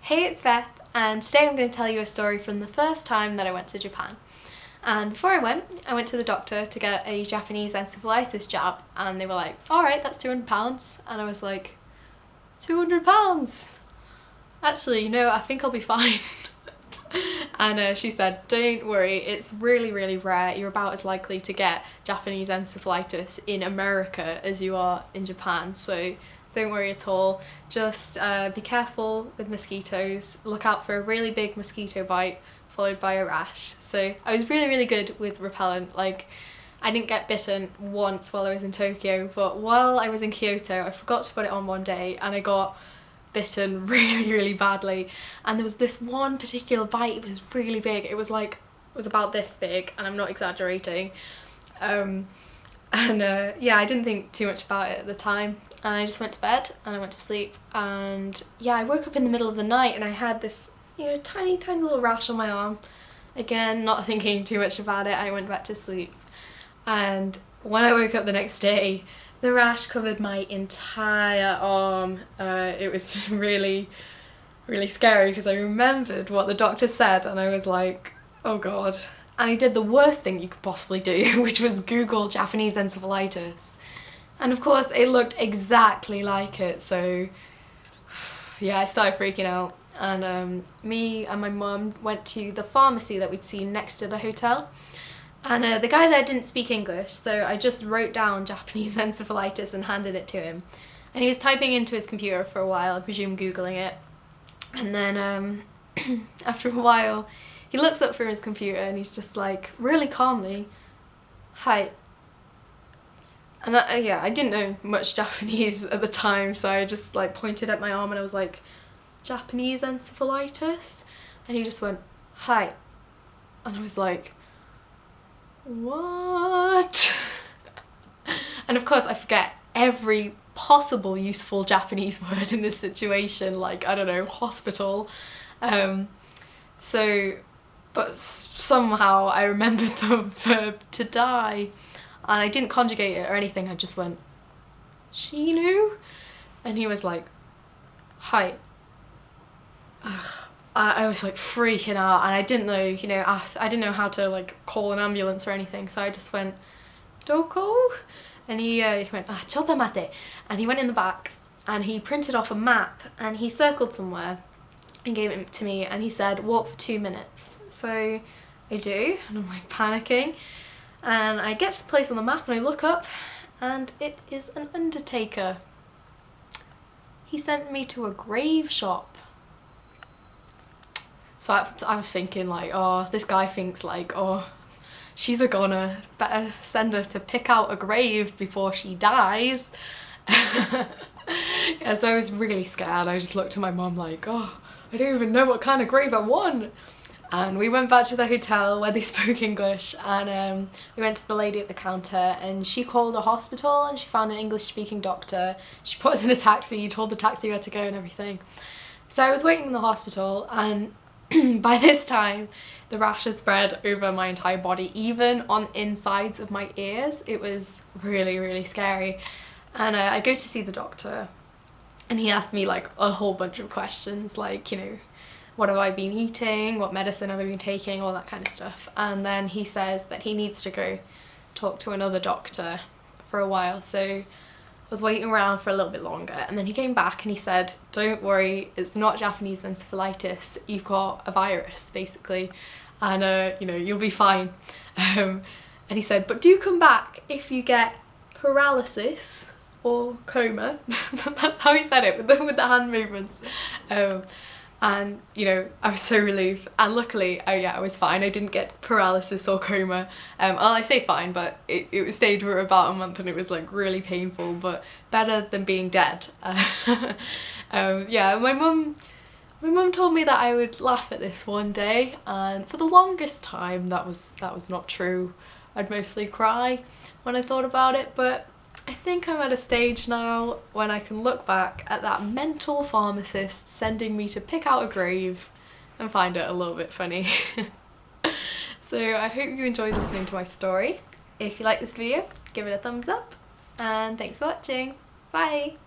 Hey, it's Beth, and today I'm going to tell you a story from the first time that I went to Japan. And before I went to the doctor to get a Japanese encephalitis jab, and they were like, alright, that's £200. And I was like, £200? Actually, no, I think I'll be fine. And she said, don't worry, it's really, really rare. You're about as likely to get Japanese encephalitis in America as you are in Japan, so don't worry at all. Just be careful with mosquitoes. Look out for a really big mosquito bite followed by a rash. So I was really, really good with repellent. Like, I didn't get bitten once while I was in Tokyo, but while I was in Kyoto, I forgot to put it on one day and I got bitten really, really badly. And there was this one particular bite, it was really big. It was about this big, and I'm not exaggerating. Yeah, I didn't think too much about it at the time. And I just went to bed and I went to sleep, and yeah, I woke up in the middle of the night and I had this, tiny little rash on my arm. Again, not thinking too much about it, I went back to sleep. And when I woke up the next day, the rash covered my entire arm. It was really, really scary because I remembered what the doctor said and I was like, oh god. And I did the worst thing you could possibly do, which was Google Japanese encephalitis. And of course it looked exactly like it, so yeah, I started freaking out. And me and my mum went to the pharmacy that we'd seen next to the hotel. And the guy there didn't speak English, so I just wrote down Japanese encephalitis and handed it to him. And he was typing into his computer for a while, I presume Googling it. And then after a while, he looks up from his computer and he's just like, really calmly, "Hi." And yeah, I didn't know much Japanese at the time, so I just like pointed at my arm and I was like, "Japanese encephalitis?" And he just went, "Hi." And I was like, what? And of course I forget every possible useful Japanese word in this situation, like, I don't know, hospital. But somehow I remembered the verb to die. And I didn't conjugate it or anything, I just went, "Shinu?" And he was like, "Hi." I was like freaking out, and I didn't know, I didn't know how to like call an ambulance or anything, so I just went, "Doko?" And he went, "Choto mate." And he went in the back and he printed off a map and he circled somewhere and gave it to me, and he said, "Walk for 2 minutes." So I do, and I'm like panicking. And I get to the place on the map and I look up and it is an undertaker. He sent me to a grave shop. So I was thinking like, oh, this guy thinks like, oh, she's a goner, better send her to pick out a grave before she dies. Yeah, so I was really scared. I just looked at my mum like, oh, I don't even know what kind of grave I want. And we went back to the hotel where they spoke English, and we went to the lady at the counter and she called a hospital and she found an English speaking doctor. She put us in a taxi, told the taxi where to go and everything. So I was waiting in the hospital, and by this time the rash had spread over my entire body, even on insides of my ears. It was really, really scary. And I go to see the doctor and he asked me like a whole bunch of questions, like, what have I been eating, what medicine have I been taking, all that kind of stuff. And then he says that he needs to go talk to another doctor for a while, so I was waiting around for a little bit longer, and then he came back and he said, "Don't worry, it's not Japanese encephalitis, you've got a virus basically, and you'll be fine." And he said, "But do come back if you get paralysis or coma." That's how he said it, with the hand movements. And I was so relieved, and luckily I was fine. I didn't get paralysis or coma. Well, I say fine, but it stayed for about a month and it was like really painful, but better than being dead. Yeah, my mum told me that I would laugh at this one day, and for the longest time that was not true. I'd mostly cry when I thought about it, but I think I'm at a stage now when I can look back at that mental pharmacist sending me to pick out a grave and find it a little bit funny. So I hope you enjoyed listening to my story. If you like this video, give it a thumbs up, and thanks for watching. Bye!